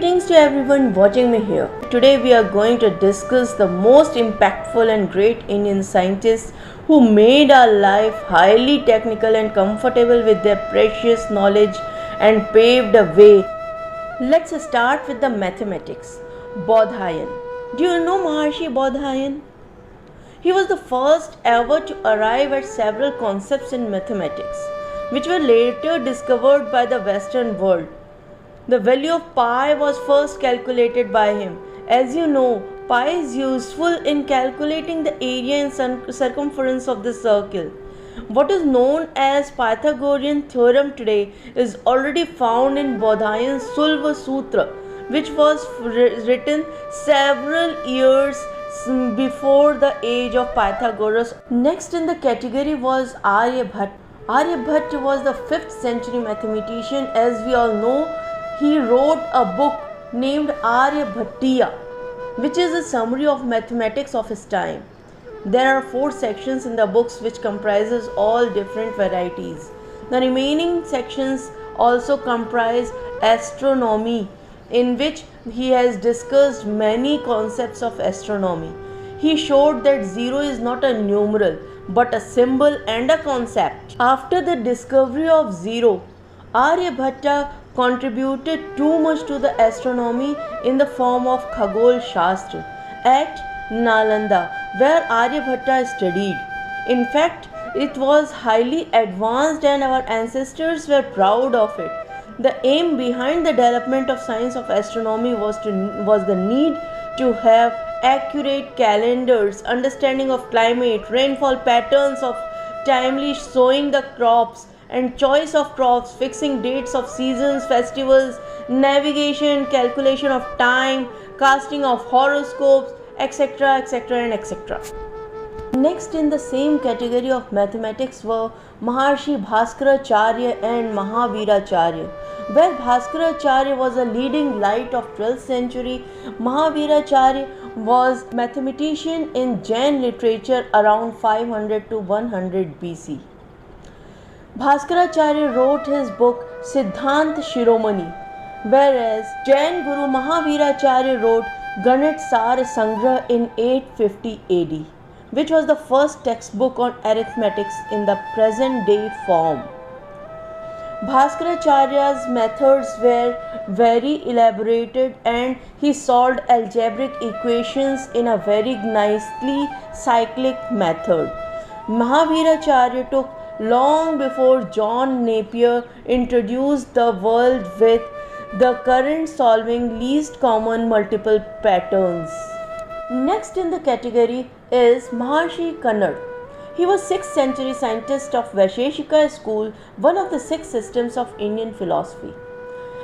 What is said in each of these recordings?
Greetings to everyone watching me here. Today we are going to discuss the most impactful and great Indian scientists who made our life highly technical and comfortable with their precious knowledge and paved a way. Let's start with the mathematics. Bodhayan. Do you know Maharshi Bodhayan? He was the first ever to arrive at several concepts in mathematics, which were later discovered by the Western world. The value of pi was first calculated by him. As you know, pi is useful in calculating the area and circumference of the circle. What is known as Pythagorean theorem today is already found in Bodhayan's Sulva Sutra, which was written several years before the age of Pythagoras. Next in the category was Aryabhatta. Aryabhatta was the 5th century mathematician. As we all know, he wrote a book named Aryabhatiya, which is a summary of mathematics of his time. There are 4 sections in the books which comprises all different varieties. The remaining sections also comprise astronomy, in which he has discussed many concepts of astronomy. He showed that 0 is not a numeral but a symbol and a concept. After the discovery of 0, Aryabhatta contributed too much to the astronomy in the form of Khagol Shastra at Nalanda, where Aryabhatta studied. In fact, it was highly advanced and our ancestors were proud of it. The aim behind the development of science of astronomy was the need to have accurate calendars, understanding of climate, rainfall patterns, of timely sowing the crops and choice of crops, fixing dates of seasons, festivals, navigation, calculation of time, casting of horoscopes, etc., etc., and etc. Next in the same category of mathematics were Maharshi Bhaskaracharya and Mahaviracharya. Where Bhaskaracharya was a leading light of 12th century, Mahaviracharya was mathematician in Jain literature around 500 to 100 BC. Bhaskaracharya wrote his book Siddhant Shiromani, whereas Jain Guru Mahaviracharya wrote Ganit Sar Sangrah in 850 AD, which was the first textbook on arithmetics in the present day form. Bhaskaracharya's methods were very elaborated and he solved algebraic equations in a very nicely cyclic method. Mahaviracharya took long before John Napier introduced the world with the current solving least common multiple patterns. Next in the category is Maharshi Kannad. He was 6th century scientist of Vaisheshika school, one of the 6 systems of Indian philosophy.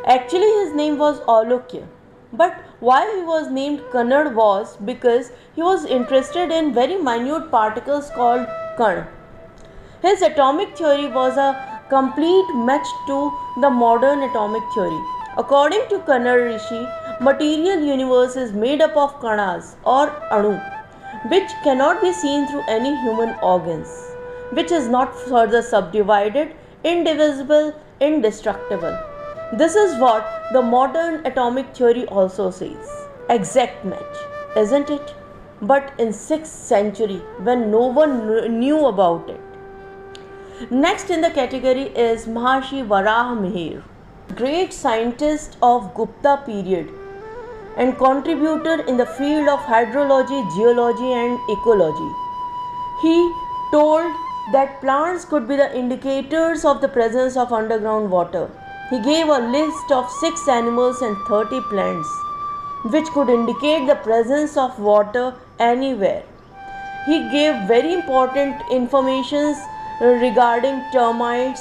Actually his name was Aulokya, but why he was named Kannad was because he was interested in very minute particles called Kan. His atomic theory was a complete match to the modern atomic theory. According to Kannad Rishi, material universe is made up of kanas or anu, which cannot be seen through any human organs, which is not further subdivided, indivisible, indestructible. This is what the modern atomic theory also says. Exact match, isn't it? But in 6th century, when no one knew about it. Next in the category is Maharshi Varaha Mihir, great scientist of Gupta period and contributor in the field of hydrology, geology and ecology. He told that plants could be the indicators of the presence of underground water. He gave a list of 6 animals and 30 plants which could indicate the presence of water anywhere. He gave very important informations regarding termites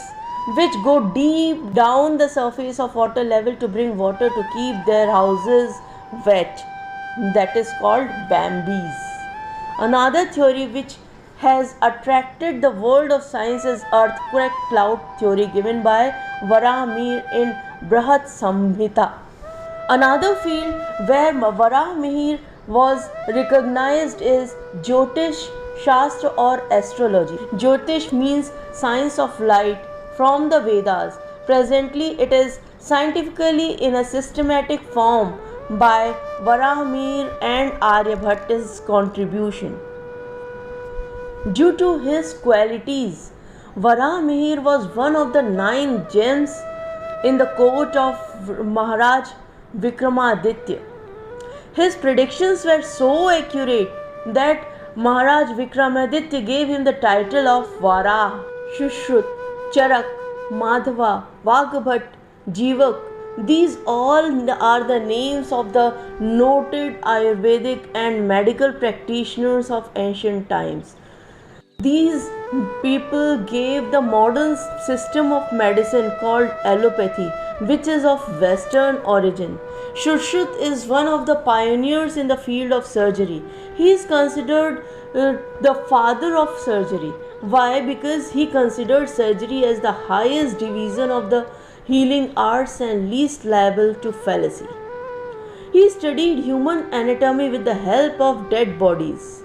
which go deep down the surface of water level to bring water to keep their houses wet. That is called Bambies. Another theory which has attracted the world of science is earthquake cloud theory given by Varaha in Brihat Samhita. Another field where Varaha was recognized is Jyotish Shastra or astrology. Jyotish means science of light from the Vedas. Presently it is scientifically in a systematic form by Varamir and Aryabhata's contribution. Due to his qualities, Varamihir was one of the 9 gems in the court of Maharaj Vikramaditya. His predictions were so accurate that Maharaj Vikramaditya gave him the title of Varah, Shushruta, Charak, Madhava, Vagbhat, Jivak. These all are the names of the noted Ayurvedic and medical practitioners of ancient times. These people gave the modern system of medicine called allopathy, which is of Western origin. Shushruta is one of the pioneers in the field of surgery. He is considered the father of surgery. Why? Because he considered surgery as the highest division of the healing arts and least liable to fallacy. He studied human anatomy with the help of dead bodies.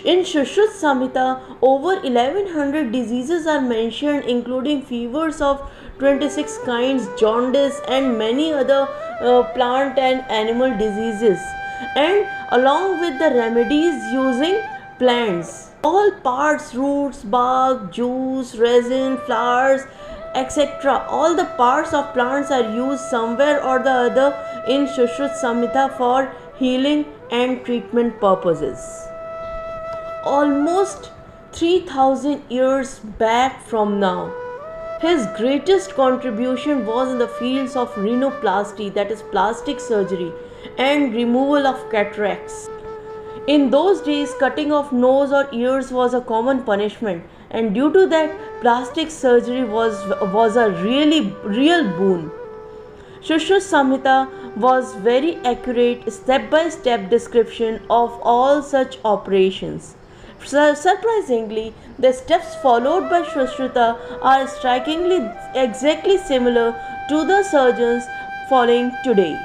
In Sushruta Samhita, over 1100 diseases are mentioned, including fevers of 26 kinds, jaundice, and many other plant and animal diseases, and along with the remedies using plants. All parts, roots, bark, juice, resin, flowers, etc. All the parts of plants are used somewhere or the other in Sushruta Samhita for healing and treatment purposes. Almost 3000 years back from now, his greatest contribution was in the fields of rhinoplasty, that is plastic surgery, and removal of cataracts. In those days, cutting off nose or ears was a common punishment, and due to that, plastic surgery was a real boon. Sushruta Samhita was very accurate step-by-step description of all such operations. Surprisingly, the steps followed by Sushruta are strikingly exactly similar to the surgeons following today.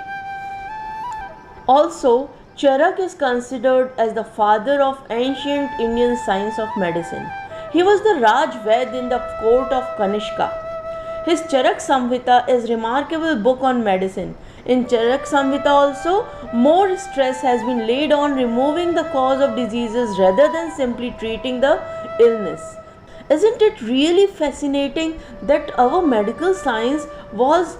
Also, Charak is considered as the father of ancient Indian science of medicine. He was the Raj Vaid in the court of Kanishka. His Charak Samhita is a remarkable book on medicine. In Charak Samhita also, more stress has been laid on removing the cause of diseases rather than simply treating the illness. Isn't it really fascinating that our medical science was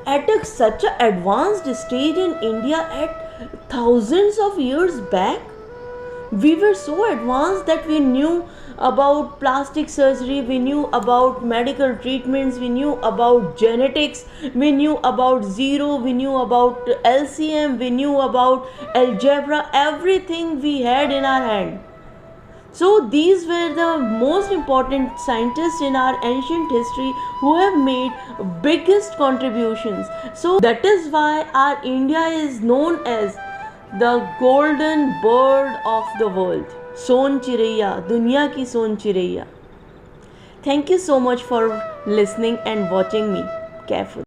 at such an advanced stage in India at thousands of years back? We were so advanced that we knew about plastic surgery, we knew about medical treatments, we knew about genetics, we knew about zero, we knew about LCM, we knew about algebra, everything we had in our hand. So these were the most important scientists in our ancient history who have made biggest contributions. So that is why our India is known as the golden bird of the world. Son Chiraiya, Duniya ki Son Chiraiya. Thank you so much for listening and watching me carefully.